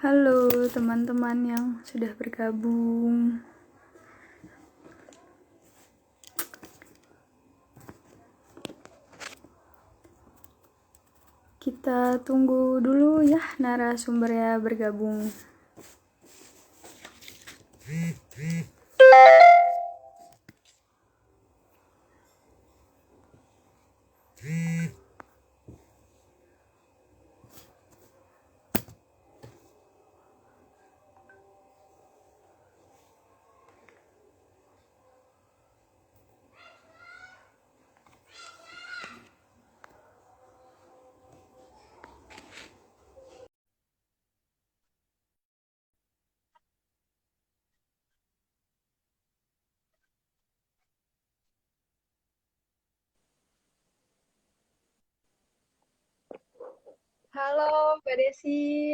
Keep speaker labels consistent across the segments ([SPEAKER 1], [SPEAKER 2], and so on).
[SPEAKER 1] Halo teman-teman yang sudah bergabung. Kita tunggu dulu ya narasumbernya bergabung. Halo Mbak Desi.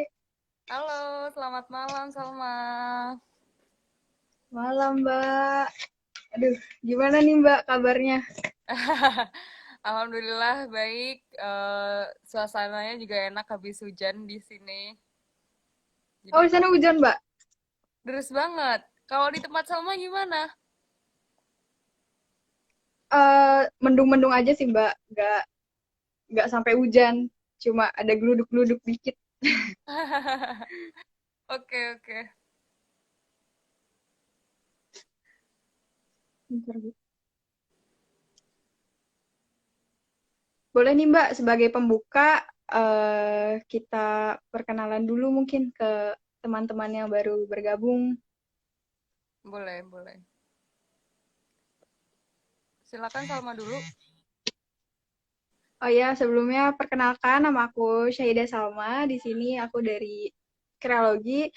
[SPEAKER 2] Halo, selamat malam Salma.
[SPEAKER 1] Malam Mbak. Aduh, gimana nih Mbak kabarnya?
[SPEAKER 2] Alhamdulillah baik. Suasananya juga enak habis hujan di sini.
[SPEAKER 1] Oh,
[SPEAKER 2] Jadi
[SPEAKER 1] di sana hujan Mbak?
[SPEAKER 2] deres banget. Kalau di tempat Salma gimana?
[SPEAKER 1] Mendung-mendung aja sih Mbak. Nggak sampai hujan. Cuma ada geluduk-geluduk dikit.
[SPEAKER 2] Oke, oke.
[SPEAKER 1] Bentar, Bu. Boleh nih Mbak, sebagai pembuka, kita perkenalan dulu mungkin ke teman-teman yang baru bergabung.
[SPEAKER 2] Boleh, boleh. Silakan Salma dulu.
[SPEAKER 1] Oh ya, sebelumnya perkenalkan nama aku Syahida Salma. Di sini aku dari Kreologi,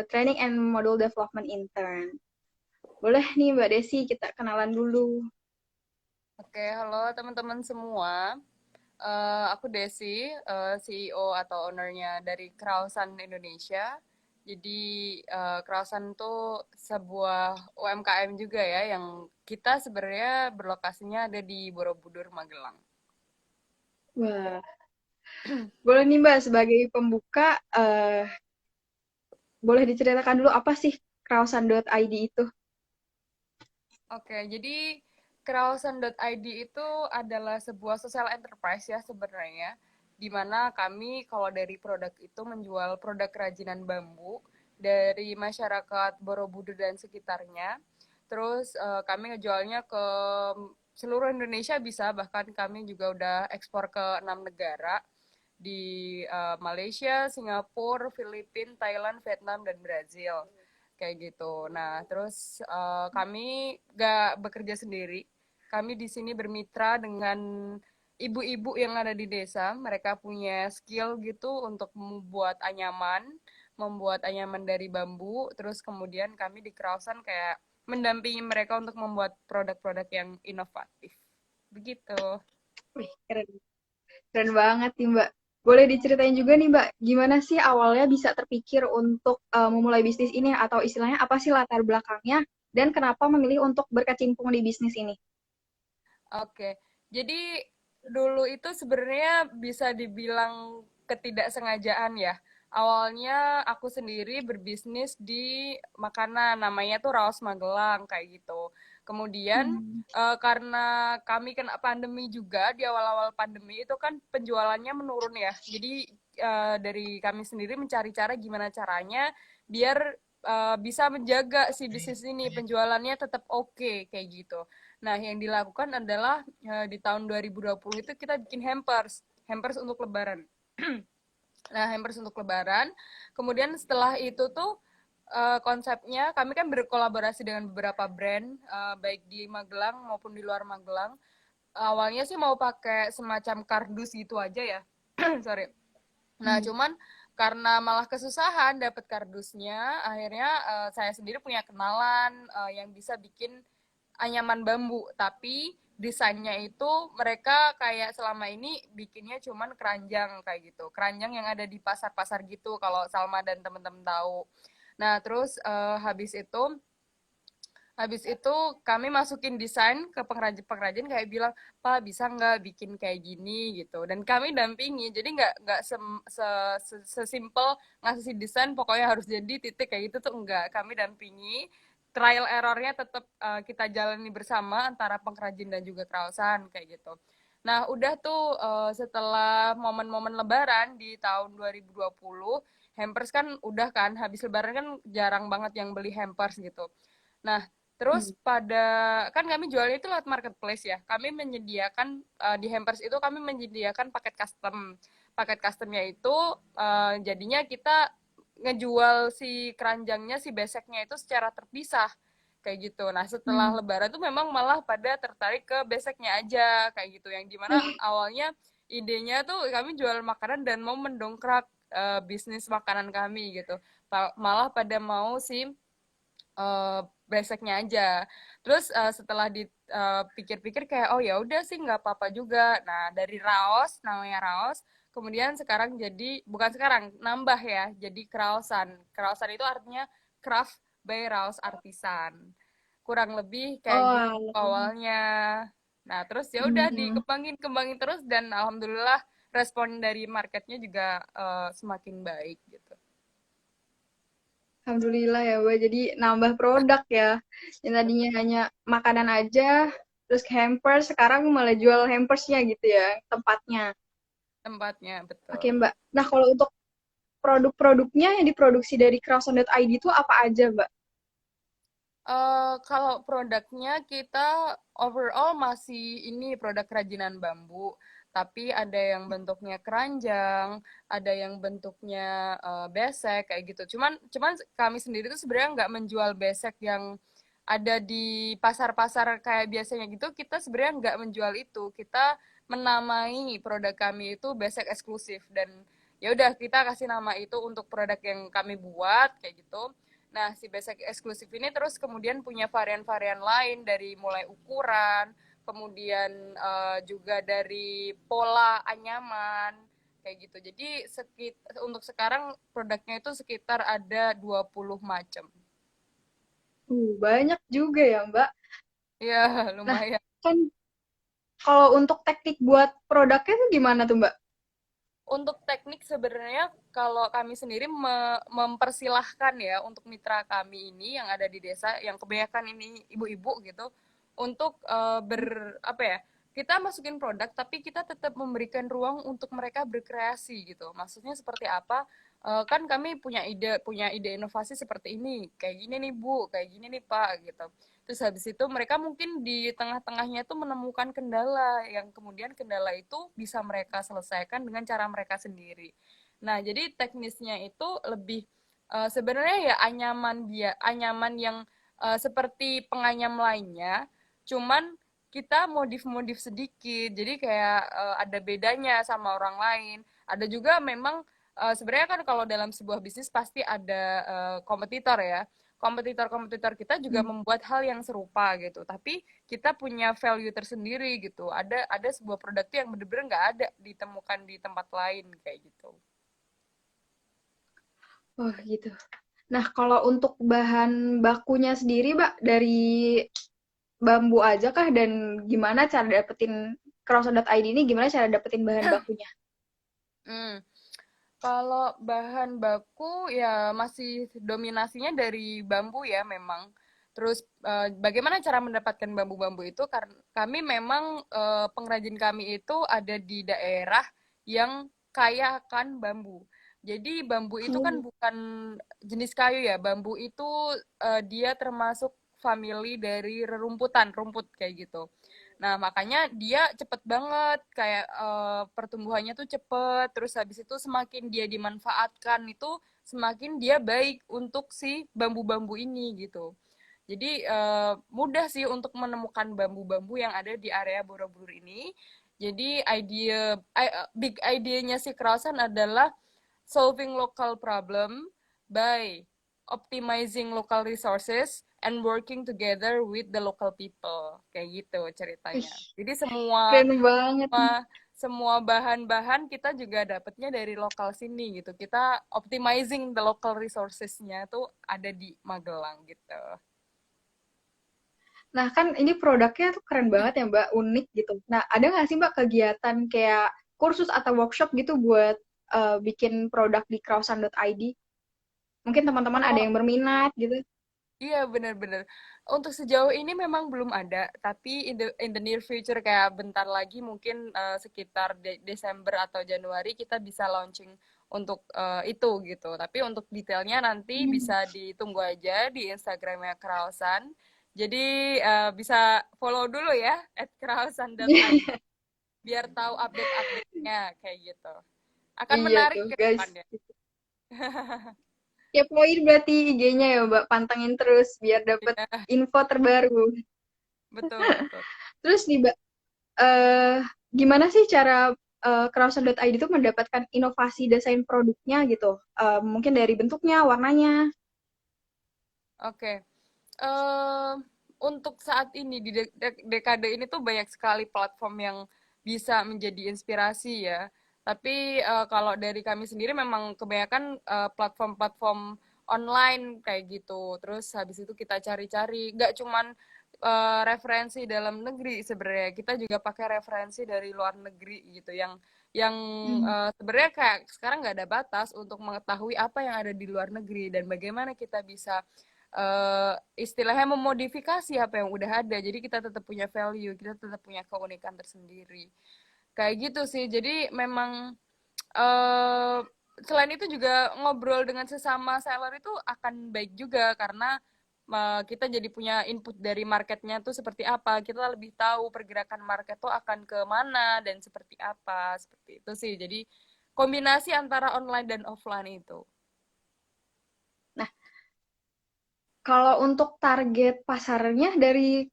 [SPEAKER 1] Training and Model Development Intern. Boleh nih Mbak Desi, kita kenalan dulu.
[SPEAKER 2] Oke, halo teman-teman semua. Aku Desi, CEO atau ownernya dari Krausan Indonesia. Jadi Krausan itu sebuah UMKM juga ya, yang kita sebenarnya berlokasinya ada di Borobudur, Magelang.
[SPEAKER 1] Wah, boleh nih Mbak, sebagai pembuka, boleh diceritakan dulu apa sih krausan.id itu?
[SPEAKER 2] Oke, jadi Krausan.id itu adalah sebuah social enterprise ya sebenarnya, di mana kami kalau dari produk itu menjual produk kerajinan bambu dari masyarakat Borobudur dan sekitarnya. Terus kami ngejualnya ke seluruh Indonesia bisa, bahkan kami juga udah ekspor ke 6 negara di Malaysia, Singapura, Filipina, Thailand, Vietnam, dan Brazil kayak gitu. Nah, terus kami gak bekerja sendiri. Kami di sini bermitra dengan ibu-ibu yang ada di desa. Mereka punya skill gitu untuk membuat anyaman dari bambu. Terus kemudian kami di Krausan kayak mendampingi mereka untuk membuat produk-produk yang inovatif. Begitu.
[SPEAKER 1] Wih, keren. Keren banget nih Mbak. Boleh diceritain juga nih Mbak, gimana sih awalnya bisa terpikir untuk memulai bisnis ini atau istilahnya apa sih latar belakangnya dan kenapa memilih untuk berkecimpung di bisnis ini?
[SPEAKER 2] Oke, jadi dulu itu sebenarnya bisa dibilang ketidaksengajaan ya. Awalnya aku sendiri berbisnis di makanan, namanya tuh Raos Magelang kayak gitu. Kemudian
[SPEAKER 1] Hmm.
[SPEAKER 2] karena kami kena pandemi juga, di awal-awal pandemi itu kan penjualannya menurun ya. Jadi dari kami sendiri mencari cara gimana caranya biar bisa menjaga si bisnis ini penjualannya tetap oke kayak gitu. Nah, yang dilakukan adalah di tahun 2020 itu kita bikin hampers, hampers untuk lebaran. Nah, hampers untuk lebaran. Kemudian setelah itu tuh konsepnya kami kan berkolaborasi dengan beberapa brand baik di Magelang maupun di luar Magelang. Awalnya sih mau pakai semacam kardus gitu aja ya. Sorry. Nah,
[SPEAKER 1] Hmm.
[SPEAKER 2] cuman karena malah kesusahan dapat kardusnya, akhirnya saya sendiri punya kenalan yang bisa bikin anyaman bambu, tapi desainnya itu mereka kayak selama ini bikinnya cuman keranjang kayak gitu. Keranjang yang ada di pasar-pasar gitu kalau Salma dan temen-temen tahu. Nah, terus habis itu Habis itu kami masukin desain ke pengrajin-pengrajin kayak bilang, Pak bisa nggak bikin kayak gini gitu. Dan kami dampingi, jadi nggak sesimpel ngasih desain pokoknya harus jadi titik kayak gitu tuh enggak. Kami dampingi, trial errornya tetap kita jalani bersama antara pengrajin dan juga krausan kayak gitu. Nah udah tuh setelah momen-momen Lebaran di tahun 2020, hampers kan udah kan, habis Lebaran kan jarang banget yang beli hampers gitu. Nah, terus
[SPEAKER 1] Hmm.
[SPEAKER 2] kan kami jualnya itu lewat marketplace ya. Kami menyediakan di hampers itu kami menyediakan paket custom. Paket customnya itu jadinya kita ngejual si keranjangnya, si beseknya itu secara terpisah kayak gitu. Nah, setelah
[SPEAKER 1] Hmm.
[SPEAKER 2] Lebaran tuh memang malah pada tertarik ke beseknya aja kayak gitu. Yang dimana
[SPEAKER 1] Wih,
[SPEAKER 2] awalnya idenya tuh kami jual makanan dan mau mendongkrak bisnis makanan kami gitu. Malah pada mau si basicnya aja. Terus setelah dipikir-pikir kayak oh ya udah sih nggak apa-apa juga. Nah dari Raos namanya Raos, kemudian sekarang jadi bukan sekarang nambah ya jadi Krausan. Krausan itu artinya craft by Raos Artisan. Kurang lebih kayak
[SPEAKER 1] oh
[SPEAKER 2] gitu
[SPEAKER 1] alah.
[SPEAKER 2] awalnya. Nah terus ya udah
[SPEAKER 1] Hmm.
[SPEAKER 2] dikembangin kembangin terus dan alhamdulillah respon dari marketnya juga semakin baik gitu.
[SPEAKER 1] Alhamdulillah ya, Mbak. Jadi nambah produk ya. Yang tadinya hanya makanan aja, terus hampers, sekarang malah jual hampersnya gitu ya, tempatnya.
[SPEAKER 2] Tempatnya
[SPEAKER 1] Oke,
[SPEAKER 2] betul.
[SPEAKER 1] Mbak. Nah, kalau untuk produk-produknya yang diproduksi dari Craftsman.id itu apa aja, Mbak?
[SPEAKER 2] Kalau produknya kita overall masih ini produk kerajinan bambu, tapi ada yang bentuknya keranjang, ada yang bentuknya besek kayak gitu. Cuman kami sendiri tuh sebenarnya nggak menjual besek yang ada di pasar-pasar kayak biasanya gitu. Kita sebenarnya nggak menjual itu. Kita menamai produk kami itu besek eksklusif dan ya udah kita kasih nama itu untuk produk yang kami buat kayak gitu. Nah, si basic eksklusif ini terus kemudian punya varian-varian lain dari mulai ukuran, kemudian juga dari pola anyaman, kayak gitu. Jadi untuk sekarang produknya itu sekitar ada 20 macam.
[SPEAKER 1] Banyak juga ya, Mbak.
[SPEAKER 2] Ya,
[SPEAKER 1] Nah,
[SPEAKER 2] lumayan.
[SPEAKER 1] kan kalau untuk teknik buat produknya tuh gimana tuh, Mbak?
[SPEAKER 2] Untuk teknik sebenarnya kalau kami sendiri mempersilahkan ya untuk mitra kami ini yang ada di desa yang kebanyakan ini ibu-ibu gitu untuk apa ya, kita masukin produk tapi kita tetap memberikan ruang untuk mereka berkreasi gitu. Maksudnya seperti apa? Kan kami punya ide inovasi seperti ini, kayak gini nih Bu, kayak gini nih Pak gitu. Terus habis itu mereka mungkin di tengah-tengahnya itu menemukan kendala yang kemudian kendala itu bisa mereka selesaikan dengan cara mereka sendiri. Nah, jadi teknisnya itu lebih sebenarnya ya anyaman yang seperti penganyam lainnya, cuman kita modif-modif sedikit. Jadi kayak ada bedanya sama orang lain. Ada juga memang sebenarnya kan kalau dalam sebuah bisnis pasti ada kompetitor ya, kompetitor-kompetitor kita juga
[SPEAKER 1] Hmm.
[SPEAKER 2] membuat hal yang serupa gitu. Tapi kita punya value tersendiri gitu. Ada sebuah produk tuh yang bener-bener nggak ada ditemukan di tempat lain kayak gitu.
[SPEAKER 1] Oh, gitu. Nah, kalau untuk bahan bakunya sendiri, Mbak, dari bambu aja kah? Dan gimana cara dapetin Craftsman.id ini, gimana cara dapetin bahan bakunya?
[SPEAKER 2] Hmm. Kalau bahan baku ya masih dominasinya dari bambu ya memang. Terus bagaimana cara mendapatkan bambu-bambu itu? Karena kami memang pengrajin kami itu ada di daerah yang kaya akan bambu. Jadi bambu itu kan
[SPEAKER 1] Oh.
[SPEAKER 2] bukan jenis kayu ya. Bambu itu dia termasuk family dari rerumputan, rumput kayak gitu. Nah, makanya dia cepet banget, kayak pertumbuhannya tuh cepet, terus habis itu semakin dia dimanfaatkan itu semakin dia baik untuk si bambu-bambu ini gitu. Jadi mudah sih untuk menemukan bambu-bambu yang ada di area Borobudur ini. Jadi big idenya si Krausan adalah solving local problem by optimizing local resources and working together with the local people. Kayak gitu ceritanya.
[SPEAKER 1] Ih,
[SPEAKER 2] Jadi semua
[SPEAKER 1] keren banget.
[SPEAKER 2] semua semua bahan-bahan kita juga dapatnya dari lokal sini gitu. Kita optimizing the local resources-nya tuh ada di Magelang gitu.
[SPEAKER 1] Nah, kan ini produknya tuh keren banget ya, Mbak, unik gitu. Nah, ada nggak sih, Mbak, kegiatan kayak kursus atau workshop gitu buat bikin produk di crowdsun.id? Mungkin teman-teman ada
[SPEAKER 2] Oh,
[SPEAKER 1] yang berminat gitu.
[SPEAKER 2] iya benar-benar. Untuk sejauh ini memang belum ada, tapi in the near future kayak bentar lagi mungkin sekitar Desember atau Januari kita bisa launching untuk itu gitu. Tapi untuk detailnya nanti
[SPEAKER 1] Hmm.
[SPEAKER 2] bisa ditunggu aja di Instagramnya Krausan. Jadi bisa follow dulu ya @krausan.id biar tahu update-update-nya kayak gitu. Akan
[SPEAKER 1] Iya
[SPEAKER 2] menarik
[SPEAKER 1] tuh,
[SPEAKER 2] ke
[SPEAKER 1] guys.
[SPEAKER 2] depannya.
[SPEAKER 1] Kepoin berarti IG-nya ya, Mbak. Pantengin terus biar dapet
[SPEAKER 2] Iya,
[SPEAKER 1] info terbaru.
[SPEAKER 2] betul betul.
[SPEAKER 1] Terus nih, Mbak, eh gimana sih cara crowdsun.id itu mendapatkan inovasi desain produknya gitu? Mungkin dari bentuknya, warnanya.
[SPEAKER 2] Oke. eh untuk saat ini di dekade ini tuh banyak sekali platform yang bisa menjadi inspirasi ya. Tapi kalau dari kami sendiri memang kebanyakan platform-platform online kayak gitu. Terus habis itu kita cari-cari, nggak cuman referensi dalam negeri sebenarnya. Kita juga pakai referensi dari luar negeri gitu yang
[SPEAKER 1] Hmm.
[SPEAKER 2] sebenarnya kayak sekarang nggak ada batas untuk mengetahui apa yang ada di luar negeri dan bagaimana kita bisa istilahnya memodifikasi apa yang udah ada. Jadi kita tetap punya value, kita tetap punya keunikan tersendiri. Kayak gitu sih. Jadi memang eh selain itu juga ngobrol dengan sesama seller itu akan baik juga karena kita jadi punya input dari marketnya tuh seperti apa. Kita lebih tahu pergerakan market tuh akan ke mana dan seperti apa. Seperti itu sih. Jadi kombinasi antara online dan offline itu.
[SPEAKER 1] Nah, kalau untuk target pasarnya dari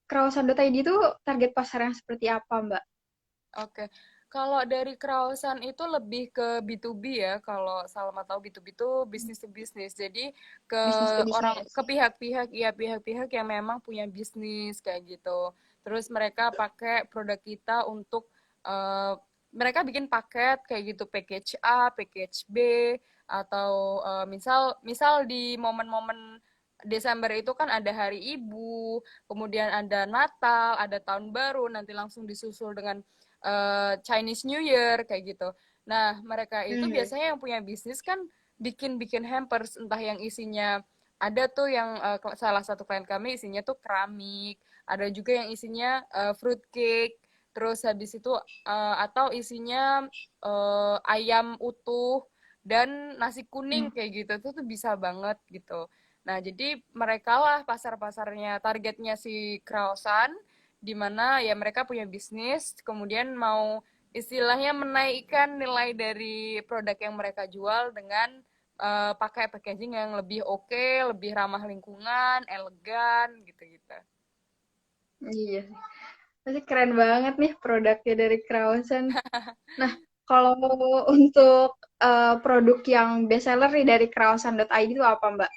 [SPEAKER 1] crowdsun.id itu target pasarnya seperti apa, Mbak?
[SPEAKER 2] Oke, kalau dari Krausan itu lebih ke B2B ya. Kalau Salma tahu B2B itu bisnis to bisnis. Jadi ke
[SPEAKER 1] Bisnis to
[SPEAKER 2] orang,
[SPEAKER 1] bisnis.
[SPEAKER 2] ke pihak-pihak, ya pihak-pihak yang memang punya bisnis kayak gitu. Terus mereka pakai produk kita untuk eh, mereka bikin paket kayak gitu, package A, package B, atau misal misal di momen-momen Desember itu kan ada Hari Ibu, kemudian ada Natal, ada Tahun Baru, nanti langsung disusul dengan Chinese New Year kayak gitu. Nah, mereka itu
[SPEAKER 1] Hmm.
[SPEAKER 2] biasanya yang punya bisnis kan bikin-bikin hampers entah yang isinya ada tuh yang salah satu klien kami isinya tuh keramik, ada juga yang isinya fruit cake, terus habis itu atau isinya ayam utuh dan nasi kuning
[SPEAKER 1] Hmm.
[SPEAKER 2] kayak gitu tuh bisa banget gitu. Nah, jadi mereka lah pasar-pasarnya, targetnya si Krausan di mana ya mereka punya bisnis, kemudian mau istilahnya menaikkan nilai dari produk yang mereka jual dengan pakai packaging yang lebih oke, lebih ramah lingkungan, elegan, gitu-gitu.
[SPEAKER 1] Iya, pasti keren banget nih produknya dari Crowdsun. Nah, kalau untuk produk yang best seller nih dari crowdsun.id itu apa, Mbak?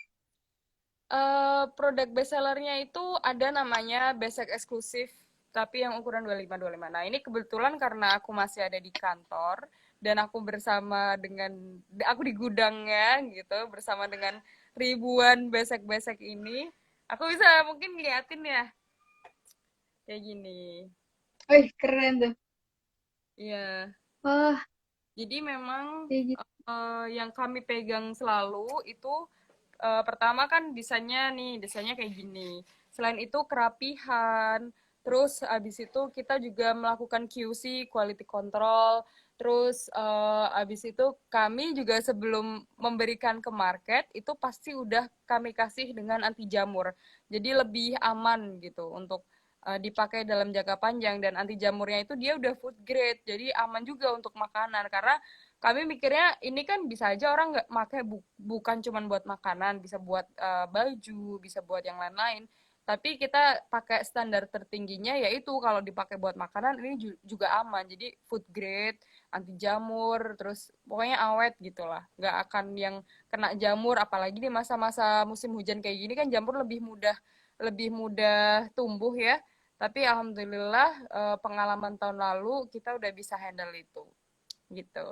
[SPEAKER 2] Produk bestsellernya itu ada namanya Besek Eksklusif, tapi yang ukuran 25-25. Nah, ini kebetulan karena aku masih ada di kantor dan aku bersama dengan aku di gudangnya gitu bersama dengan ribuan besek-besek ini. Aku bisa mungkin ngeliatin ya kayak gini.
[SPEAKER 1] Wih, keren tuh.
[SPEAKER 2] Iya.
[SPEAKER 1] Wah,
[SPEAKER 2] Jadi memang
[SPEAKER 1] kayak gitu.
[SPEAKER 2] yang kami pegang selalu itu pertama kan desainnya kayak gini. Selain itu kerapihan, terus abis itu kita juga melakukan QC, quality control, terus abis itu kami juga sebelum memberikan ke market itu pasti udah kami kasih dengan anti jamur. Jadi lebih aman gitu untuk dipakai dalam jangka panjang dan anti jamurnya itu dia udah food grade. Jadi aman juga untuk makanan karena kami mikirnya ini kan bisa aja orang nggak pakai bukan cuma buat makanan, bisa buat baju, bisa buat yang lain-lain. Tapi kita pakai standar tertingginya yaitu kalau dipakai buat makanan ini juga aman. Jadi food grade, anti jamur, terus pokoknya awet gitulah. Nggak akan yang kena jamur, apalagi di masa-masa musim hujan kayak gini kan jamur lebih mudah tumbuh ya. Tapi alhamdulillah pengalaman tahun lalu kita udah bisa handle itu gitu.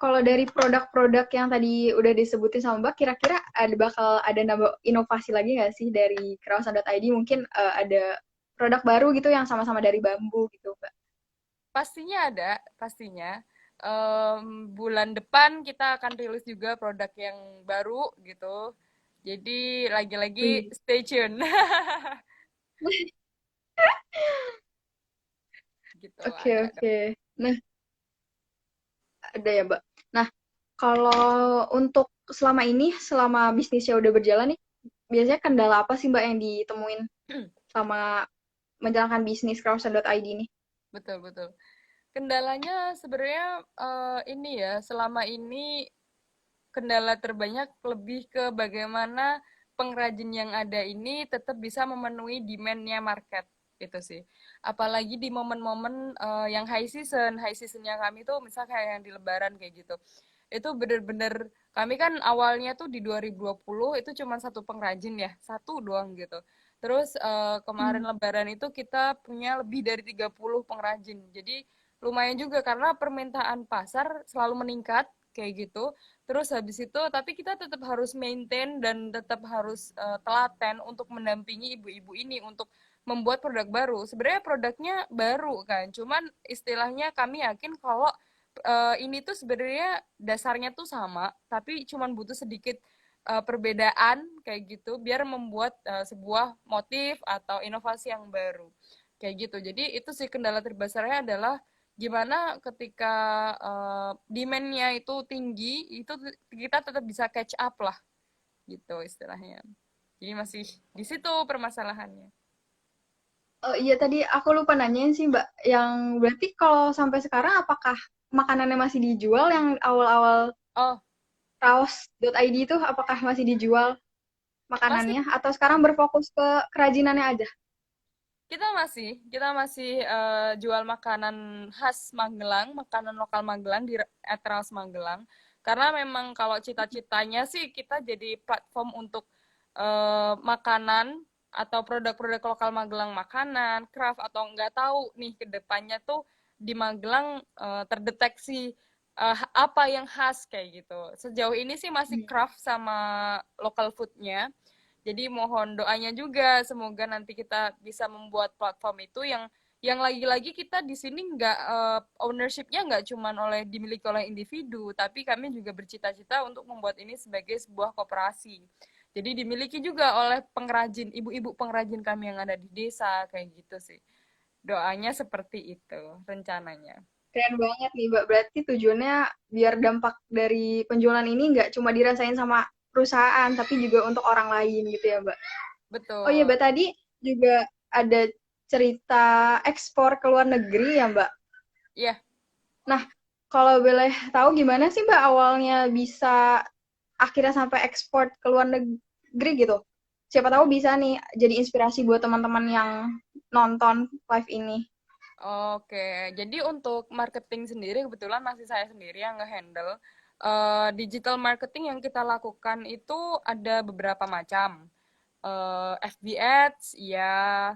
[SPEAKER 1] Kalau dari produk-produk yang tadi udah disebutin sama Mbak, kira-kira bakal ada nambah inovasi lagi nggak sih dari Crowson.id? Mungkin ada produk baru gitu yang sama-sama dari bambu gitu, Mbak.
[SPEAKER 2] Pastinya ada, pastinya. Bulan depan kita akan rilis juga produk yang baru gitu. Jadi lagi-lagi
[SPEAKER 1] Wih.
[SPEAKER 2] stay tune. Gitu,
[SPEAKER 1] Oke,
[SPEAKER 2] ada.
[SPEAKER 1] oke. Nah, ada ya, Mbak. Nah, kalau untuk selama ini, selama bisnisnya udah berjalan nih, biasanya kendala apa sih Mbak yang ditemuin sama menjalankan bisnis Crowdson.id ini?
[SPEAKER 2] Betul, betul. Kendalanya sebenarnya ini ya, selama ini kendala terbanyak lebih ke bagaimana pengrajin yang ada ini tetap bisa memenuhi demand-nya market itu sih. Apalagi di momen-momen yang high seasonnya kami tuh misal kayak yang di Lebaran kayak gitu. Itu bener-bener kami kan awalnya tuh di 2020 itu cuma satu pengrajin ya, satu doang gitu. Terus kemarin
[SPEAKER 1] Hmm.
[SPEAKER 2] Lebaran itu kita punya lebih dari 30 pengrajin. Jadi lumayan juga karena permintaan pasar selalu meningkat kayak gitu. Terus habis itu, tapi kita tetap harus maintain dan tetap harus telaten untuk mendampingi ibu-ibu ini untuk membuat produk baru. Sebenarnya produknya baru kan, cuman istilahnya kami yakin kalau ini tuh sebenarnya dasarnya tuh sama, tapi cuman butuh sedikit perbedaan kayak gitu biar membuat sebuah motif atau inovasi yang baru kayak gitu. Jadi itu sih kendala terbesarnya adalah gimana ketika demand-nya itu tinggi, itu kita tetap bisa catch up lah, gitu istilahnya. Jadi masih di situ permasalahannya.
[SPEAKER 1] Oh iya tadi aku lupa nanyain sih Mbak, yang berarti kalau sampai sekarang apakah makanannya masih dijual yang awal-awal
[SPEAKER 2] Oh,
[SPEAKER 1] Raos.id itu apakah masih dijual
[SPEAKER 2] masih
[SPEAKER 1] makanannya atau sekarang berfokus ke kerajinannya aja?
[SPEAKER 2] kita masih jual makanan khas Magelang, makanan lokal Magelang di Etras Magelang. Karena memang kalau cita-citanya sih kita jadi platform untuk makanan atau produk-produk lokal Magelang, makanan, craft atau nggak tahu nih ke depannya tuh di Magelang terdeteksi apa yang khas kayak gitu. Sejauh ini sih masih craft sama local foodnya. Jadi mohon doanya juga semoga nanti kita bisa membuat platform itu yang lagi-lagi kita di sini nggak ownership-nya nggak cuma dimiliki oleh individu, tapi kami juga bercita-cita untuk membuat ini sebagai sebuah koperasi. Jadi dimiliki juga oleh pengrajin, ibu-ibu pengrajin kami yang ada di desa kayak gitu sih. Doanya seperti itu rencananya.
[SPEAKER 1] Keren banget nih Mbak, berarti tujuannya biar dampak dari penjualan ini nggak cuma dirasain sama perusahaan, tapi juga untuk orang lain gitu ya Mbak. Oh iya
[SPEAKER 2] Betul.
[SPEAKER 1] Mbak, tadi juga ada cerita ekspor ke luar negeri ya Mbak.
[SPEAKER 2] Iya.
[SPEAKER 1] Nah, kalau boleh tahu gimana sih Mbak awalnya bisa akhirnya sampai ekspor ke luar negeri gitu? Siapa tahu bisa nih jadi inspirasi buat teman-teman yang nonton live ini.
[SPEAKER 2] Oke, jadi untuk marketing sendiri kebetulan masih saya sendiri yang ngehandle. Digital marketing yang kita lakukan itu ada beberapa macam. FB Ads, ya,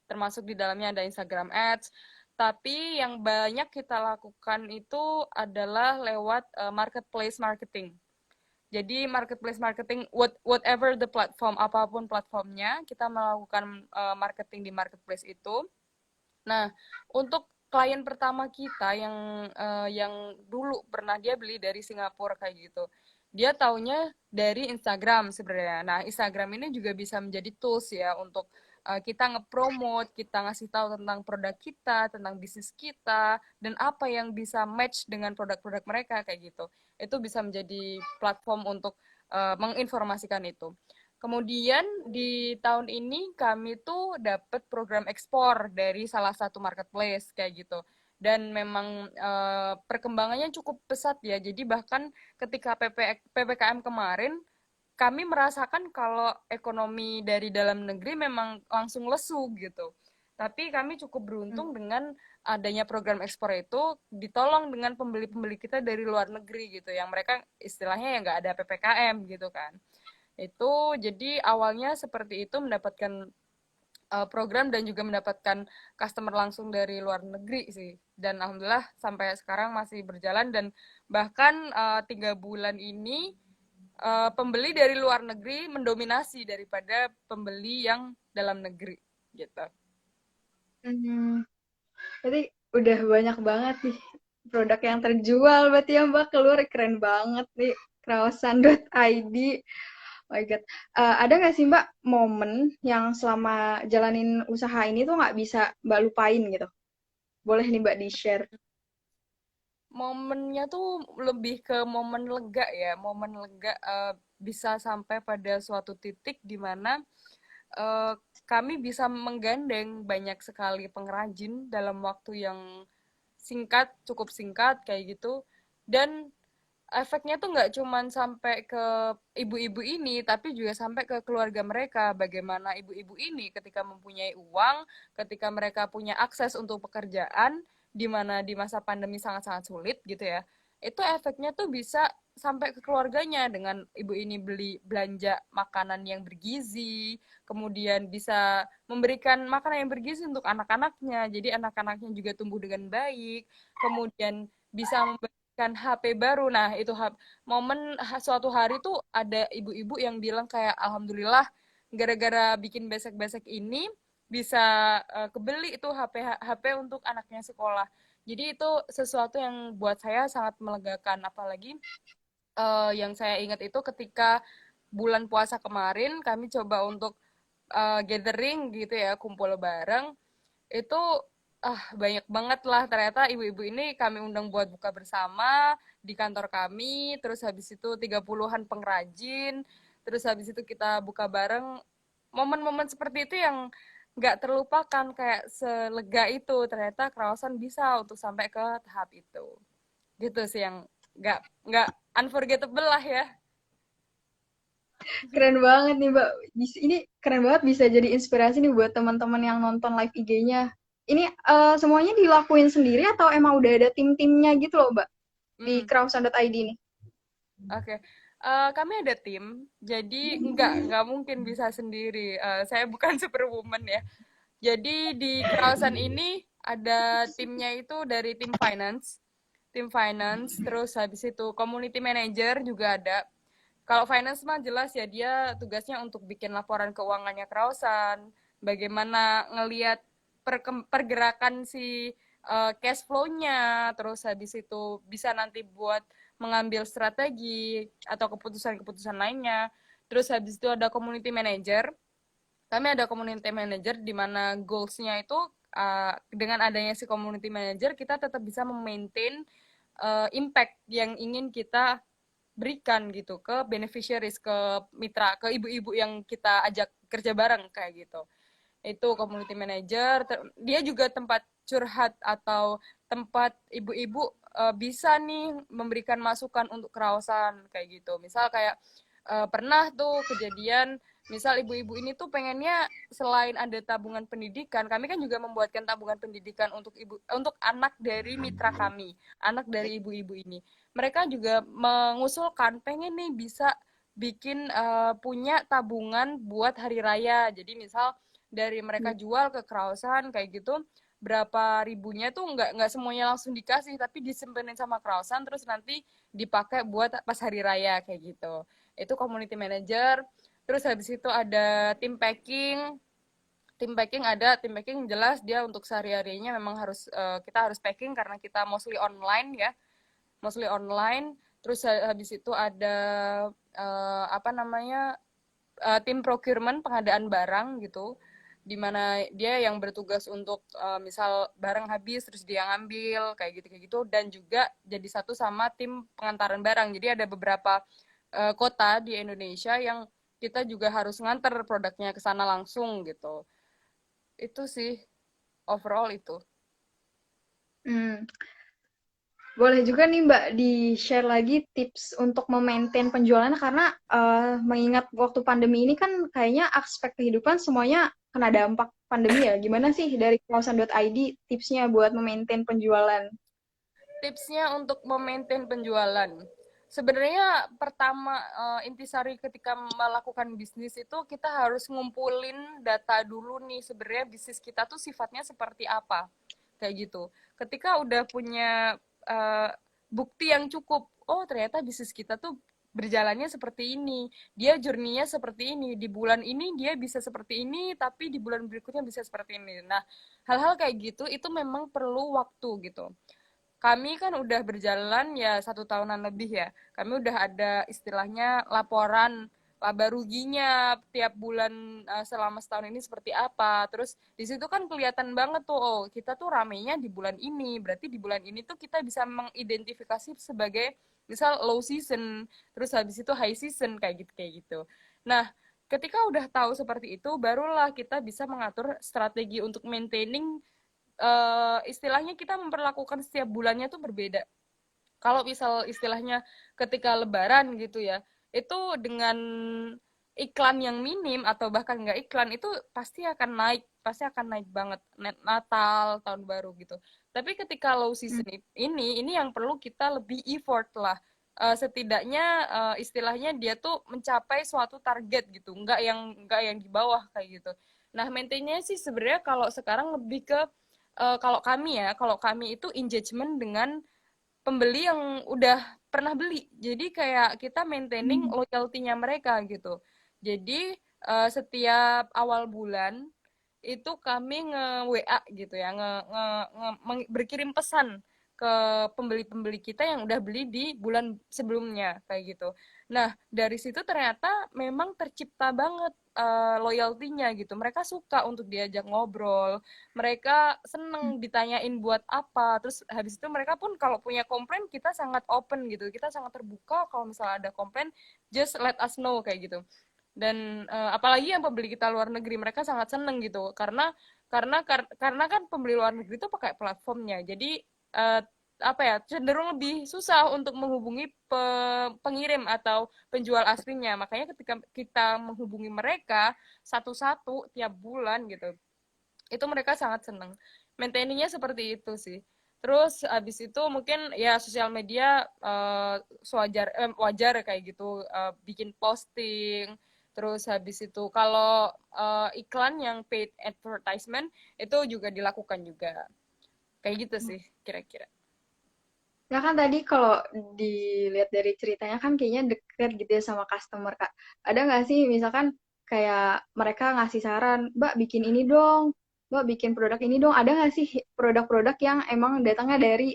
[SPEAKER 2] termasuk di dalamnya ada Instagram Ads. Tapi yang banyak kita lakukan itu adalah lewat marketplace marketing. Jadi marketplace marketing, whatever the platform, apapun platformnya, kita melakukan marketing di marketplace itu. Nah, untuk klien pertama kita yang dulu pernah dia beli dari Singapura kayak gitu. Dia taunya dari Instagram sebenarnya. Nah, Instagram ini juga bisa menjadi tools ya untuk kita ngepromote, kita ngasih tahu tentang produk kita, tentang bisnis kita, dan apa yang bisa match dengan produk-produk mereka kayak gitu. Itu bisa menjadi platform untuk menginformasikan itu. Kemudian di tahun ini kami tuh dapat program ekspor dari salah satu marketplace kayak gitu. Dan memang perkembangannya cukup pesat ya. Jadi bahkan ketika PPKM kemarin kami merasakan kalau ekonomi dari dalam negeri memang langsung lesu gitu. Tapi kami cukup beruntung dengan adanya program ekspor itu ditolong dengan pembeli-pembeli kita dari luar negeri gitu yang mereka istilahnya yang nggak ada PPKM gitu kan. Itu jadi awalnya seperti itu mendapatkan program dan juga mendapatkan customer langsung dari luar negeri sih. Dan alhamdulillah sampai sekarang masih berjalan dan bahkan 3 bulan ini pembeli dari luar negeri mendominasi daripada pembeli yang dalam negeri gitu.
[SPEAKER 1] Hmm, berarti udah banyak banget nih produk yang terjual berarti ya Mbak keluar keren banget nih Crowsan.id. Oh my God. Ada nggak sih Mbak momen yang selama jalanin usaha ini tuh nggak bisa Mbak lupain gitu? Boleh nih Mbak di-share.
[SPEAKER 2] Momennya tuh lebih ke momen lega ya, momen lega bisa sampai pada suatu titik di mana eh, kami bisa menggandeng banyak sekali pengrajin dalam waktu yang singkat, cukup singkat kayak gitu. Dan efeknya tuh nggak cuman sampai ke ibu-ibu ini, tapi juga sampai ke keluarga mereka. Bagaimana ibu-ibu ini ketika mempunyai uang, ketika mereka punya akses untuk pekerjaan, di mana di masa pandemi sangat-sangat sulit gitu ya, itu efeknya tuh bisa sampai ke keluarganya dengan ibu ini beli belanja makanan yang bergizi, kemudian bisa memberikan makanan yang bergizi untuk anak-anaknya, jadi anak-anaknya juga tumbuh dengan baik, kemudian bisa memberikan HP baru. Nah, itu momen suatu hari tuh ada ibu-ibu yang bilang kayak alhamdulillah gara-gara bikin besek-besek ini bisa kebeli itu HP untuk anaknya sekolah. Jadi itu sesuatu yang buat saya sangat melegakan, apalagi yang saya ingat itu ketika bulan puasa kemarin kami coba untuk gathering gitu ya, kumpul bareng. Itu banyak banget lah ternyata ibu-ibu ini kami undang buat buka bersama di kantor kami, terus habis itu 30-an pengrajin, terus habis itu kita buka bareng. Momen-momen seperti itu yang nggak terlupakan, kayak selega itu ternyata Kraosan bisa untuk sampai ke tahap itu. Gitu sih yang nggak unforgettable lah ya.
[SPEAKER 1] Keren banget nih Mbak. Ini keren banget bisa jadi inspirasi nih buat teman-teman yang nonton live IG-nya. Ini semuanya dilakuin sendiri atau emang udah ada tim-timnya gitu loh Mbak di
[SPEAKER 2] Hmm,
[SPEAKER 1] crowdsound.id ini?
[SPEAKER 2] oke. Kami ada tim, jadi nggak mungkin bisa sendiri. Saya bukan superwoman ya. Jadi di Krausan ini ada timnya itu dari tim finance, terus habis itu community manager juga ada. Kalau finance mah jelas ya dia tugasnya untuk bikin laporan keuangannya Krausan, bagaimana ngelihat pergerakan si cash flow-nya, terus habis itu bisa nanti buat mengambil strategi atau keputusan-keputusan lainnya. Terus habis itu ada community manager. Kami ada community manager di mana goals-nya itu dengan adanya si community manager kita tetap bisa memaintain impact yang ingin kita berikan gitu ke beneficiaries, ke mitra, ke ibu-ibu yang kita ajak kerja bareng kayak gitu. Itu community manager, dia juga tempat curhat atau tempat ibu-ibu bisa nih memberikan masukan untuk kerawasan kayak gitu. Misal kayak pernah tuh kejadian, misal ibu-ibu ini tuh pengennya selain ada tabungan pendidikan, kami kan juga membuatkan tabungan pendidikan untuk anak dari mitra kami, anak dari ibu-ibu ini. Mereka juga mengusulkan pengen nih bisa bikin punya tabungan buat hari raya. Jadi misal dari mereka jual ke Krausan kayak gitu, berapa ribunya tuh nggak semuanya langsung dikasih, tapi disimpenin sama Krausan terus nanti dipakai buat pas hari raya kayak gitu. Itu community manager. Terus habis itu ada tim packing jelas dia untuk sehari-harinya memang harus kita harus packing karena kita mostly online ya, mostly online. Terus habis itu ada apa namanya tim procurement, pengadaan barang gitu, di mana dia yang bertugas untuk misal barang habis terus dia ngambil kayak gitu dan juga jadi satu sama tim pengantaran barang. Jadi ada beberapa kota di Indonesia yang kita juga harus nganter produknya ke sana langsung gitu. Itu sih overall itu.
[SPEAKER 1] Hmm. Boleh juga nih Mbak di-share lagi tips untuk memaintain penjualannya karena mengingat waktu pandemi ini kan kayaknya aspek kehidupan semuanya kena dampak pandemi ya. Gimana sih dari crowdsound.id tipsnya buat memaintain penjualan?
[SPEAKER 2] Tipsnya untuk memaintain penjualan. Sebenarnya pertama intisari ketika melakukan bisnis itu kita harus ngumpulin data dulu nih sebenarnya bisnis kita tuh sifatnya seperti apa kayak gitu. Ketika udah punya uh, bukti yang cukup, oh ternyata bisnis kita tuh berjalannya seperti ini, dia journey-nya seperti ini, di bulan ini dia bisa seperti ini, tapi di bulan berikutnya bisa seperti ini. Nah, hal-hal kayak gitu itu memang perlu waktu gitu. Kami kan udah berjalan ya 1 tahunan lebih ya. Kami udah ada istilahnya laporan laba ruginya tiap bulan selama setahun ini seperti apa. Terus di situ kan kelihatan banget tuh, oh kita tuh ramenya di bulan ini. Berarti di bulan ini tuh kita bisa mengidentifikasi sebagai misal low season, terus habis itu high season kayak gitu. Nah, ketika udah tahu seperti itu, barulah kita bisa mengatur strategi untuk maintaining istilahnya kita memperlakukan setiap bulannya tuh berbeda. Kalau misal istilahnya ketika lebaran gitu ya, itu dengan iklan yang minim atau bahkan nggak iklan itu pasti akan naik banget. Natal, tahun baru gitu. Tapi ketika low season ini yang perlu kita lebih effort lah. Setidaknya istilahnya dia tuh mencapai suatu target gitu, nggak yang di bawah kayak gitu. Nah, maintainnya sih sebenarnya kalau sekarang lebih ke kalau kami itu engagement dengan pembeli yang udah pernah beli. Jadi kayak kita maintaining
[SPEAKER 1] Hmm.
[SPEAKER 2] loyalty-nya mereka gitu. Jadi setiap awal bulan itu kami nge-WA gitu ya, berkirim pesan ke pembeli-pembeli kita yang udah beli di bulan sebelumnya kayak gitu. Nah, dari situ ternyata memang tercipta banget loyalty-nya gitu. Mereka suka untuk diajak ngobrol, mereka seneng ditanyain buat apa, terus habis itu mereka pun kalau punya komplain kita sangat open gitu, kita sangat terbuka kalau misalnya ada komplain, just let us know kayak gitu. Dan apalagi yang pembeli kita luar negeri mereka sangat seneng gitu karena kan pembeli luar negeri itu pakai platformnya, jadi uh, apa ya cenderung lebih susah untuk menghubungi pengirim atau penjual aslinya, makanya ketika kita menghubungi mereka satu-satu tiap bulan gitu itu mereka sangat seneng. Maintainingnya seperti itu sih. Terus abis itu mungkin ya sosial media wajar kayak gitu bikin posting. Terus habis itu kalau iklan yang paid advertisement itu juga dilakukan juga. Kayak gitu sih kira-kira.
[SPEAKER 1] Ya kan tadi kalau dilihat dari ceritanya kan kayaknya deket gitu ya sama customer, Kak. Ada nggak sih misalkan kayak mereka ngasih saran, Mbak bikin ini dong, Mbak bikin produk ini dong. Ada nggak sih produk-produk yang emang datangnya dari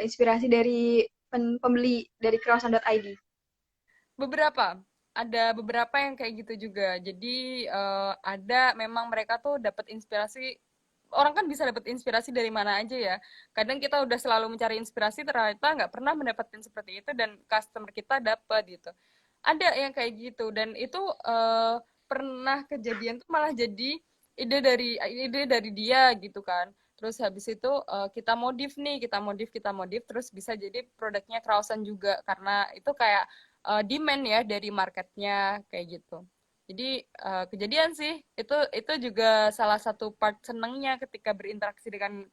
[SPEAKER 1] inspirasi dari pembeli dari Crowdsound.id?
[SPEAKER 2] Beberapa, ada beberapa yang kayak gitu juga. Jadi ada memang mereka tuh dapat inspirasi, orang kan bisa dapat inspirasi dari mana aja ya. Kadang kita udah selalu mencari inspirasi ternyata nggak pernah mendapatkan seperti itu dan customer kita dapat gitu. Ada yang kayak gitu dan itu pernah kejadian tuh malah jadi ide dari dia gitu kan. Terus habis itu kita modif nih, kita modif terus bisa jadi produknya Krausen juga karena itu kayak demand ya dari marketnya kayak gitu. Jadi kejadian sih itu juga salah satu part senengnya ketika berinteraksi dengan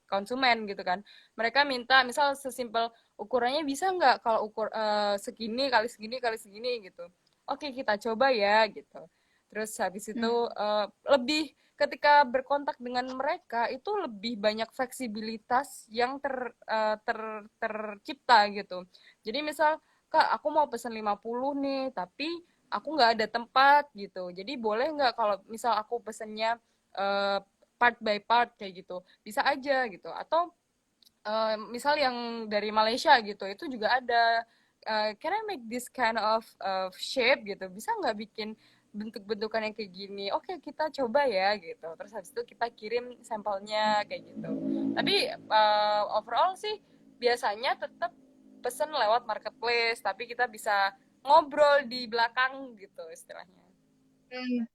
[SPEAKER 2] konsumen gitu kan. Mereka minta misal sesimpel ukurannya bisa nggak kalau ukur segini kali segini kali segini gitu. Oke kita coba ya gitu. Terus habis itu
[SPEAKER 1] Hmm.
[SPEAKER 2] lebih ketika berkontak dengan mereka itu lebih banyak fleksibilitas yang tercipta gitu. Jadi misal Kak, aku mau pesen 50 nih, tapi aku nggak ada tempat gitu. Jadi boleh nggak kalau misal aku pesennya uh, part by part kayak gitu. Bisa aja gitu. Atau misal yang dari Malaysia gitu, itu juga ada can I make this kind of shape gitu. Bisa nggak bikin bentuk-bentukan yang kayak gini? Oke, kita coba ya gitu. Terus habis itu kita kirim sampelnya kayak gitu. Tapi overall sih biasanya tetap pesen lewat marketplace, tapi kita bisa ngobrol di belakang gitu istilahnya.
[SPEAKER 1] Hmm.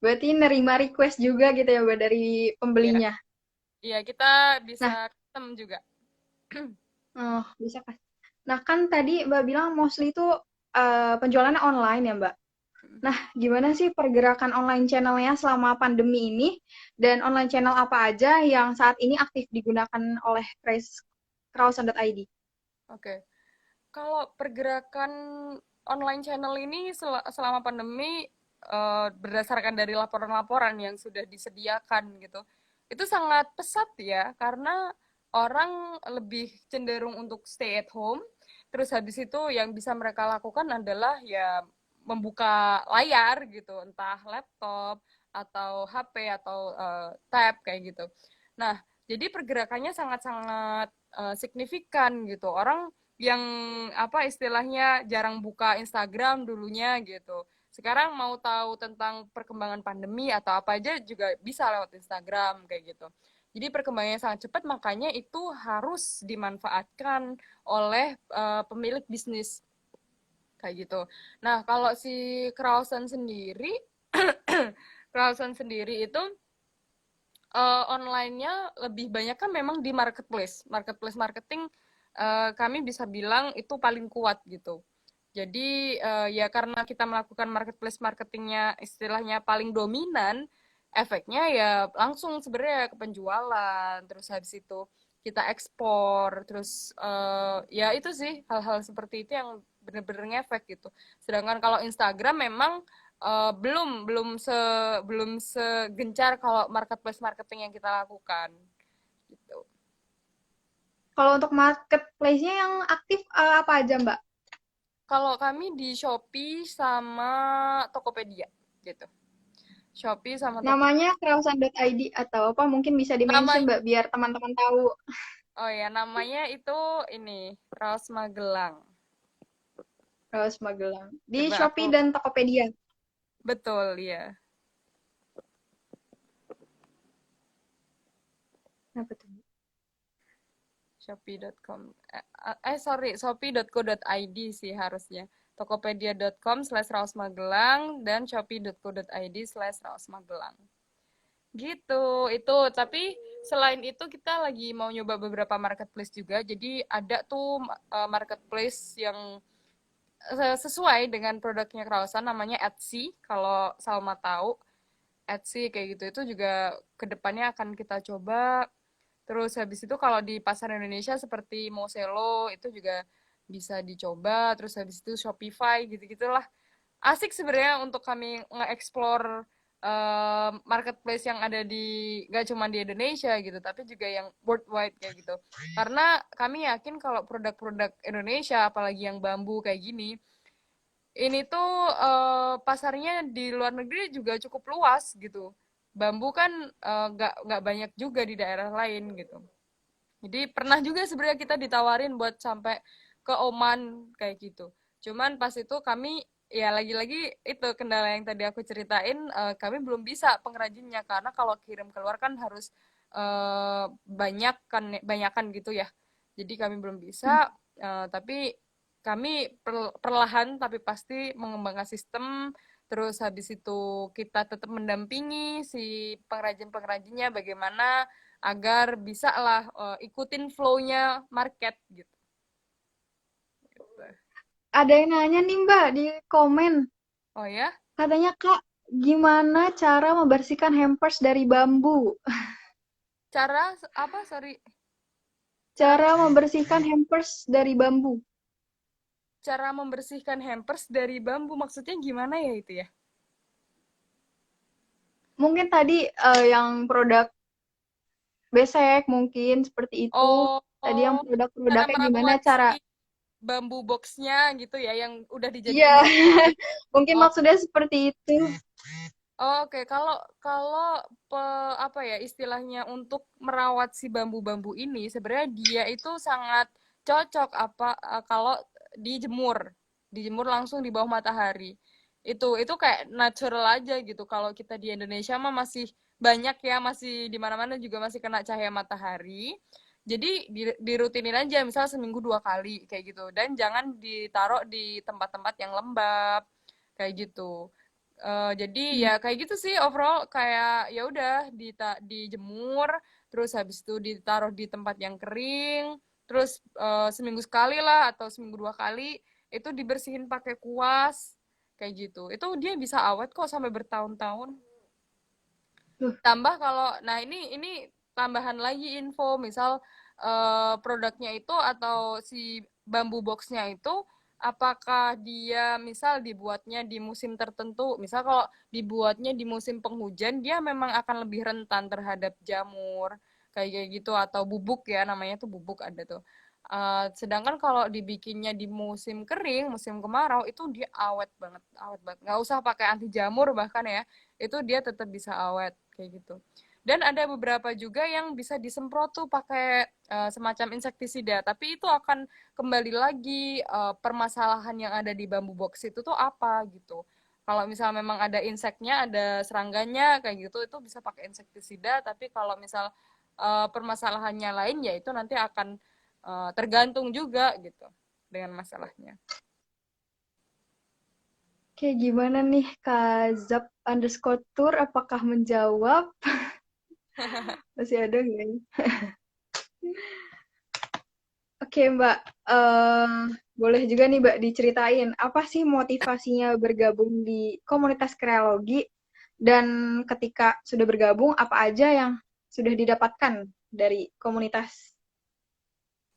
[SPEAKER 1] Berarti nerima request juga gitu ya, Mbak, dari
[SPEAKER 2] Iya,
[SPEAKER 1] pembelinya.
[SPEAKER 2] iya kita bisa
[SPEAKER 1] Nah,
[SPEAKER 2] custom juga.
[SPEAKER 1] oh, bisa kan. Nah, kan tadi Mbak bilang mostly itu penjualannya online ya, Mbak. Nah, gimana sih pergerakan online channelnya selama pandemi ini? Dan online channel apa aja yang saat ini aktif digunakan oleh Crowdsound.id?
[SPEAKER 2] Oke. Kalau pergerakan online channel ini selama pandemi berdasarkan dari laporan-laporan yang sudah disediakan gitu, itu sangat pesat ya karena orang lebih cenderung untuk stay at home. Terus habis itu yang bisa mereka lakukan adalah ya membuka layar gitu, entah laptop atau HP atau tab kayak gitu. Nah, jadi pergerakannya sangat-sangat signifikan gitu. Orang yang apa istilahnya jarang buka Instagram dulunya gitu. Sekarang mau tahu tentang perkembangan pandemi atau apa aja juga bisa lewat Instagram kayak gitu. Jadi perkembangannya sangat cepat, makanya itu harus dimanfaatkan oleh pemilik bisnis kayak gitu. Nah, kalau si Krausen sendiri itu online-nya lebih banyak kan memang di marketplace. Marketplace marketing kami bisa bilang itu paling kuat gitu. Jadi ya karena kita melakukan marketplace marketingnya istilahnya paling dominan, efeknya ya langsung sebenarnya ke penjualan, terus habis itu kita ekspor, terus ya itu sih hal-hal seperti itu yang benar-benar ngefek gitu. Sedangkan kalau Instagram memang belum segencar kalau marketplace marketing yang kita lakukan gitu.
[SPEAKER 1] Kalau untuk marketplace-nya yang aktif apa aja, Mbak?
[SPEAKER 2] Kalau kami di Shopee sama Tokopedia gitu. Shopee sama Tokopedia.
[SPEAKER 1] Namanya krausan.id atau apa? Mungkin bisa
[SPEAKER 2] Nama
[SPEAKER 1] di-mention, Mbak, biar teman-teman tahu.
[SPEAKER 2] Oh ya, namanya itu ini Raos Magelang.
[SPEAKER 1] Kraus Magelang. Di
[SPEAKER 2] Coba aku
[SPEAKER 1] Shopee dan Tokopedia.
[SPEAKER 2] betul ya.
[SPEAKER 1] Apa tuh?
[SPEAKER 2] Shopee.com sorry, shopee.co.id sih harusnya. Tokopedia.com/raosmagelang dan shopee.co.id/raosmagelang. Gitu, itu. Tapi selain itu kita lagi mau nyoba beberapa marketplace juga. Jadi ada tuh marketplace yang sesuai dengan produknya Krausan namanya Etsy. Kalau Salma tahu, Etsy kayak gitu itu juga kedepannya akan kita coba. Terus habis itu kalau di pasar Indonesia seperti Moselo itu juga bisa dicoba. Terus habis itu Shopify gitu-gitulah. Asik sebenarnya untuk kami nge-explore marketplace yang ada di gak cuma di Indonesia gitu, tapi juga yang worldwide kayak gitu. Karena kami yakin kalau produk-produk Indonesia, apalagi yang bambu kayak gini, ini tuh pasarnya di luar negeri juga cukup luas gitu. Bambu kan nggak banyak juga di daerah lain gitu. Jadi pernah juga sebenarnya kita ditawarin buat sampai ke Oman kayak gitu. Cuman pas itu kami ya lagi-lagi itu kendala yang tadi aku ceritain, kami belum bisa pengrajinnya karena kalau kirim keluar kan harus banyakan gitu ya. Jadi kami belum
[SPEAKER 1] Hmm.
[SPEAKER 2] bisa, tapi kami perlahan tapi pasti mengembangkan sistem. Terus habis itu kita tetap mendampingi si pengrajin-pengrajinnya bagaimana agar bisa lah ikutin flow-nya market gitu.
[SPEAKER 1] Ada yang nanya nih, Mbak, di komen.
[SPEAKER 2] Oh ya,
[SPEAKER 1] Katanya, Kak, gimana cara membersihkan hampers dari bambu?
[SPEAKER 2] cara apa? Sorry, cara
[SPEAKER 1] Cara membersihkan hampers dari bambu.
[SPEAKER 2] cara membersihkan hampers dari bambu maksudnya gimana ya itu ya?
[SPEAKER 1] Mungkin tadi yang produk besek, mungkin seperti itu.
[SPEAKER 2] Oh,
[SPEAKER 1] Tadi yang
[SPEAKER 2] oh, cara
[SPEAKER 1] produk-produknya gimana
[SPEAKER 2] merawat
[SPEAKER 1] cara.
[SPEAKER 2] si bambu boxnya gitu ya, yang udah
[SPEAKER 1] Iya,
[SPEAKER 2] dijadiin bambu.
[SPEAKER 1] mungkin
[SPEAKER 2] Oh,
[SPEAKER 1] maksudnya seperti itu.
[SPEAKER 2] oke. Kalau kalau apa ya istilahnya untuk merawat si bambu-bambu ini sebenarnya dia itu sangat cocok kalau dijemur, dijemur langsung di bawah matahari. Itu kayak natural aja gitu. Kalau kita di Indonesia mah masih banyak ya, masih di mana-mana juga masih kena cahaya matahari. Jadi dirutinin aja, misal seminggu 2 kali kayak gitu. Dan jangan ditaruh di tempat-tempat yang lembab kayak gitu. Jadi
[SPEAKER 1] Hmm.
[SPEAKER 2] ya kayak gitu sih overall kayak ya udah dijemur, terus habis itu ditaruh di tempat yang kering, terus seminggu sekali lah atau seminggu 2 kali itu dibersihin pakai kuas kayak gitu. Itu dia bisa awet kok sampai bertahun-tahun.
[SPEAKER 1] Loh,
[SPEAKER 2] Tambah kalau nah ini tambahan lagi info misal produknya itu atau si bambu boxnya itu apakah dia misal dibuatnya di musim tertentu, misal kalau dibuatnya di musim penghujan dia memang akan lebih rentan terhadap jamur kayak gitu atau bubuk ya, namanya tuh bubuk ada tuh. Sedangkan kalau dibikinnya di musim kering, musim kemarau itu dia awet banget. Nggak usah pakai anti jamur bahkan ya, itu dia tetap bisa awet kayak gitu. Dan ada beberapa juga yang bisa disemprot tuh pakai semacam insektisida, tapi itu akan kembali lagi permasalahan yang ada di bambu box itu tuh apa gitu. Kalau misal memang ada inseknya, ada serangganya kayak gitu, itu bisa pakai insektisida. Tapi kalau misal permasalahannya lain, ya itu nanti akan tergantung juga gitu dengan masalahnya.
[SPEAKER 1] Kayak gimana nih Kak Zap underscore tour, apakah menjawab? Masih ada nggak ya? Oke Mbak, eh boleh juga nih Mbak diceritain apa sih motivasinya bergabung di komunitas kreologi dan ketika sudah bergabung apa aja yang sudah didapatkan dari komunitas?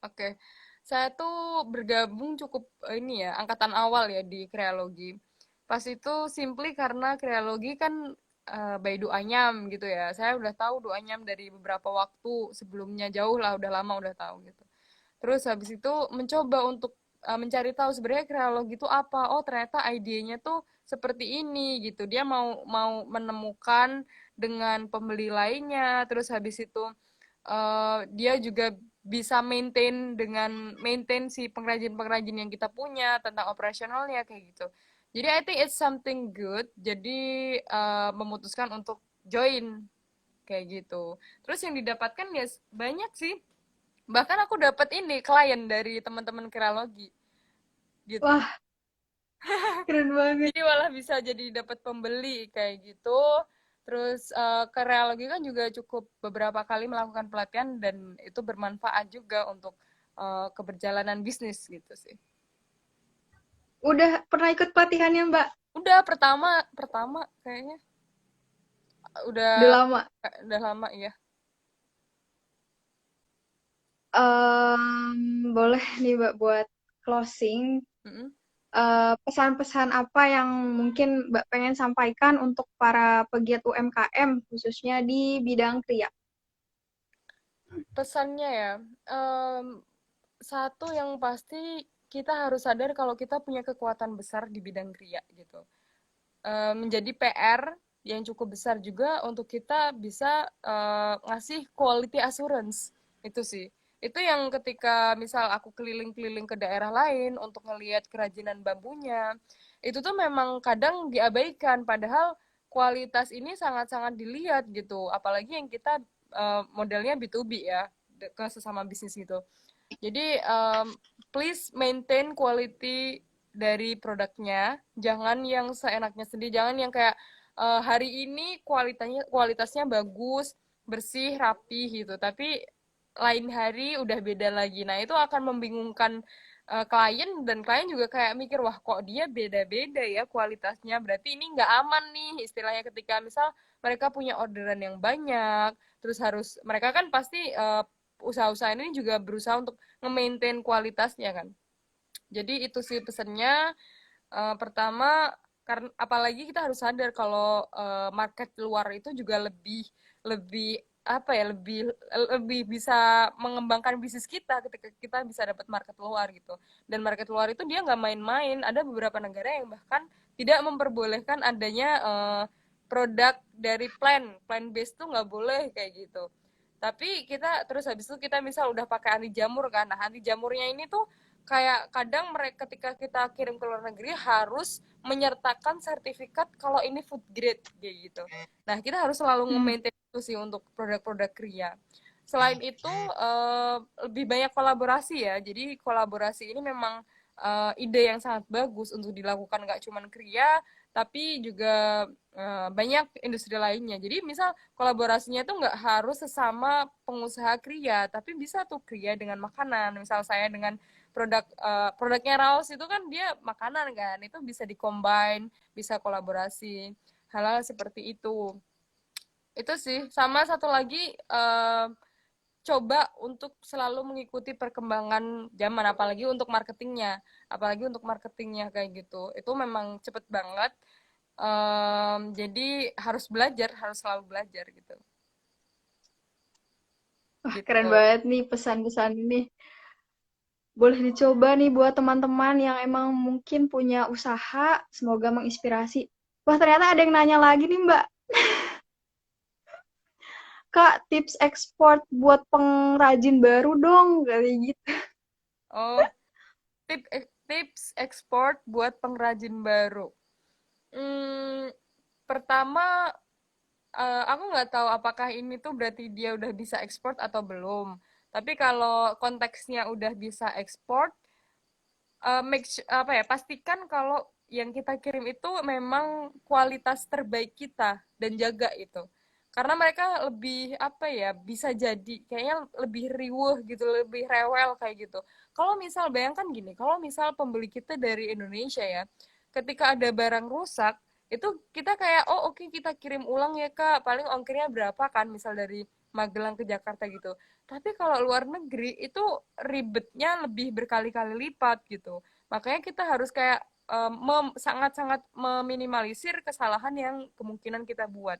[SPEAKER 2] Oke, saya tuh bergabung cukup ini ya, angkatan awal ya di kreologi. Pas itu simply karena kreologi kan by Duanyam gitu ya. Saya udah tahu Duanyam dari beberapa waktu sebelumnya, jauh lah, udah lama udah tahu gitu. Terus habis itu mencoba untuk mencari tahu sebenarnya kreologi itu apa. Oh, ternyata idenya tuh seperti ini gitu. Dia mau mau menemukan dengan pembeli lainnya. Terus habis itu dia juga bisa maintain si pengrajin-pengrajin yang kita punya tentang operasionalnya kayak gitu. Jadi I think it's something good. Jadi memutuskan untuk join kayak gitu. Terus yang didapatkan ya banyak sih. Bahkan aku dapat ini klien dari teman-teman kreologi gitu.
[SPEAKER 1] Wah, keren banget.
[SPEAKER 2] Jadi malah bisa jadi dapat pembeli kayak gitu. Terus kreologi kan juga cukup beberapa kali melakukan pelatihan dan itu bermanfaat juga untuk keberjalanan bisnis gitu sih.
[SPEAKER 1] Udah pernah ikut pelatihannya Mbak?
[SPEAKER 2] Udah pertama pertama kayaknya
[SPEAKER 1] Udah
[SPEAKER 2] udah
[SPEAKER 1] lama.
[SPEAKER 2] udah lama ya.
[SPEAKER 1] Boleh nih Mbak buat closing.
[SPEAKER 2] Mm-mm.
[SPEAKER 1] Pesan-pesan apa yang mungkin Mbak pengen sampaikan untuk para pegiat UMKM khususnya di bidang kria?
[SPEAKER 2] Pesannya ya, em, satu yang pasti kita harus sadar kalau kita punya kekuatan besar di bidang kria gitu. Menjadi PR yang cukup besar juga untuk kita bisa ngasih quality assurance itu sih. Itu yang ketika misal aku keliling-keliling ke daerah lain untuk ngelihat kerajinan bambunya, itu tuh memang kadang diabaikan padahal kualitas ini sangat-sangat dilihat gitu. Apalagi yang kita modelnya B2B ya, ke sesama bisnis gitu. Jadi please maintain quality dari produknya, jangan yang seenaknya sendiri, jangan yang kayak hari ini kualitasnya bagus, bersih, rapi gitu, tapi lain hari udah beda lagi. Nah, itu akan membingungkan klien dan klien juga kayak mikir, wah kok dia beda-beda ya kualitasnya, berarti ini nggak aman nih istilahnya ketika misal mereka punya orderan yang banyak, terus harus mereka kan pasti usaha-usaha ini juga berusaha untuk nge-maintain kualitasnya kan. Jadi itu sih pesannya. Pertama, karena apalagi kita harus sadar kalau market luar itu juga lebih lebih apa ya lebih lebih bisa mengembangkan bisnis kita ketika kita bisa dapat market luar gitu. Dan market luar itu dia nggak main-main. Ada beberapa negara yang bahkan tidak memperbolehkan adanya produk dari plant based tuh nggak boleh kayak gitu. Tapi kita terus habis itu kita misal udah pakai anti jamur kan. Nah, anti jamurnya ini tuh kayak kadang mereka ketika kita kirim ke luar negeri harus menyertakan sertifikat kalau ini food grade kayak gitu. Nah, kita harus selalu
[SPEAKER 1] Hmm.
[SPEAKER 2] nge-maintain itu sih untuk produk-produk kria. Selain itu lebih banyak kolaborasi ya. Jadi kolaborasi ini memang ide yang sangat bagus untuk dilakukan nggak cuma kria tapi juga banyak industri lainnya. Jadi misal kolaborasinya tuh nggak harus sesama pengusaha kria, tapi bisa tuh kria dengan makanan. Misal saya dengan produknya Raos itu kan dia makanan kan, itu bisa dikombine, bisa kolaborasi, hal-hal seperti itu sih. Sama satu lagi coba untuk selalu mengikuti perkembangan zaman, apalagi untuk marketingnya kayak gitu. Itu memang cepet banget. Jadi harus belajar, harus selalu belajar gitu.
[SPEAKER 1] Wah, keren
[SPEAKER 2] Gitu.
[SPEAKER 1] banget nih pesan-pesan ini. Boleh dicoba nih buat teman-teman yang emang mungkin punya usaha, semoga menginspirasi. Wah, ternyata ada yang nanya lagi nih, Mbak. Kak, tips ekspor buat pengrajin baru dong, kayak gitu.
[SPEAKER 2] Oh, tips ekspor buat pengrajin baru. Hmm, pertama, aku nggak tahu apakah ini tuh berarti dia udah bisa ekspor atau belum. Tapi kalau konteksnya udah bisa ekspor, pastikan kalau yang kita kirim itu memang kualitas terbaik kita dan jaga itu. Karena mereka lebih apa ya, bisa jadi kayaknya lebih riuh gitu, lebih rewel kayak gitu. Kalau misal bayangkan gini, kalau misal pembeli kita dari Indonesia ya, ketika ada barang rusak, itu kita kayak oh oke, kita kirim ulang ya Kak, paling ongkirnya berapa kan, misal dari Magelang ke Jakarta gitu. Tapi kalau luar negeri itu ribetnya lebih berkali-kali lipat gitu. Makanya kita harus kayak sangat-sangat meminimalisir kesalahan yang kemungkinan kita buat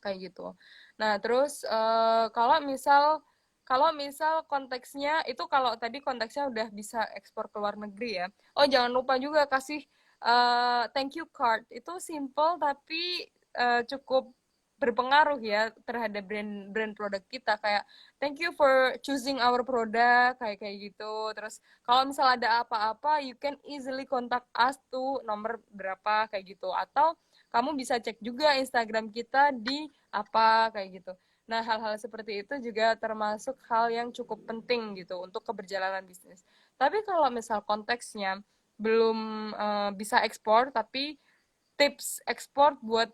[SPEAKER 2] kayak gitu. Nah, terus kalau misal konteksnya itu, kalau tadi konteksnya udah bisa ekspor ke luar negeri ya. Oh, jangan lupa juga kasih thank you card. Itu simple tapi cukup berpengaruh ya terhadap brand produk kita, kayak thank you for choosing our product kayak kayak gitu. Terus kalau misal ada apa-apa, you can easily contact us tuh nomor berapa kayak gitu, atau kamu bisa cek juga Instagram kita di apa kayak gitu. Nah, hal-hal seperti itu juga termasuk hal yang cukup penting gitu untuk keberjalanan bisnis. Tapi kalau misal konteksnya belum bisa ekspor, tapi tips ekspor buat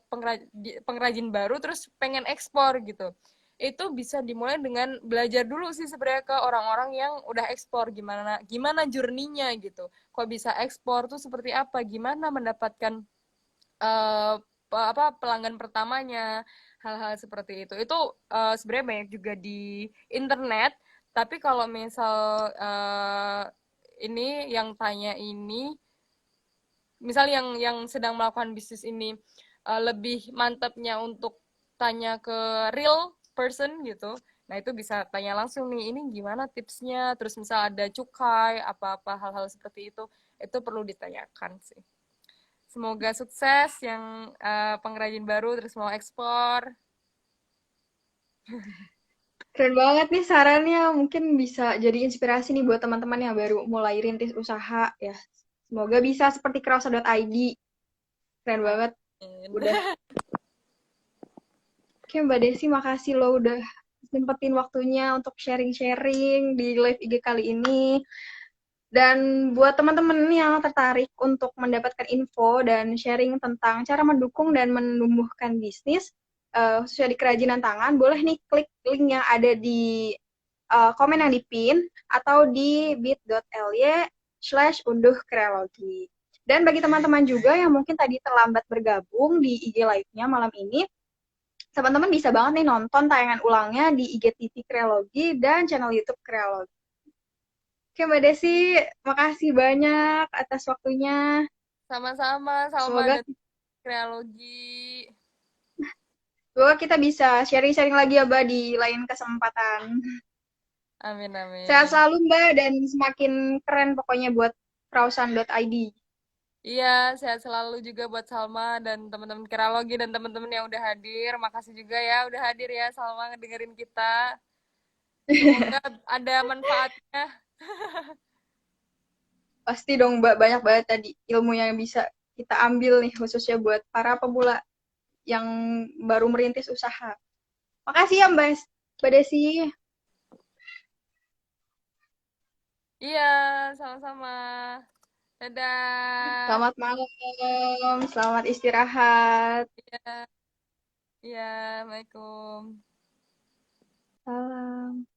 [SPEAKER 2] pengrajin baru terus pengen ekspor gitu, itu bisa dimulai dengan belajar dulu sih sebenarnya ke orang-orang yang udah ekspor, gimana gimana journey-nya gitu, kok bisa ekspor tuh seperti apa, gimana mendapatkan eh, pelanggan pertamanya, hal-hal seperti itu sebenarnya banyak juga di internet. Tapi kalau misal ini yang tanya ini, misal yang sedang melakukan bisnis ini lebih mantapnya untuk tanya ke real person gitu, nah itu bisa tanya langsung nih, ini gimana tipsnya, terus misal ada cukai apa-apa hal-hal seperti itu perlu ditanyakan sih. Semoga sukses yang pengrajin baru terus mau ekspor.
[SPEAKER 1] Keren banget nih sarannya, mungkin bisa jadi inspirasi nih buat teman-teman yang baru mulai rintis usaha ya. Semoga bisa seperti krausa.id. Keren banget.
[SPEAKER 2] Amin.
[SPEAKER 1] Udah. Oke, Mbak Desi, makasih lo udah sempetin waktunya untuk sharing-sharing di live IG kali ini. Dan buat teman-teman yang tertarik untuk mendapatkan info dan sharing tentang cara mendukung dan menumbuhkan bisnis, khususnya di kerajinan tangan, boleh nih klik link yang ada di komen yang dipin atau di bit.ly/unduh kreologi. Dan bagi teman-teman juga yang mungkin tadi terlambat bergabung di IG live-nya malam ini, teman-teman bisa banget nih nonton tayangan ulangnya di IGTV Kreologi dan channel YouTube Kreologi. Oke, Mbak Desi, makasih banyak atas waktunya.
[SPEAKER 2] Sama-sama, Salma
[SPEAKER 1] Semoga
[SPEAKER 2] dan kreologi.
[SPEAKER 1] semoga kita bisa sharing-sharing lagi ya, Mbak, di lain kesempatan.
[SPEAKER 2] Amin,
[SPEAKER 1] Sehat
[SPEAKER 2] amin.
[SPEAKER 1] selalu, Mbak, dan semakin keren pokoknya buat krausan.id.
[SPEAKER 2] Iya, sehat selalu juga buat Salma dan teman-teman kreologi dan teman-teman yang udah hadir. Makasih juga ya udah hadir ya Salma ngedengerin kita. Semoga ada manfaatnya.
[SPEAKER 1] Pasti dong, Mbak, banyak banget tadi ilmu yang bisa kita ambil nih, khususnya buat para pemula yang baru merintis usaha. Makasih ya, Mbak Desi.
[SPEAKER 2] Iya, sama-sama. Dadah.
[SPEAKER 1] Selamat malam, selamat istirahat.
[SPEAKER 2] Iya, iya, Assalamualaikum.
[SPEAKER 1] Salam.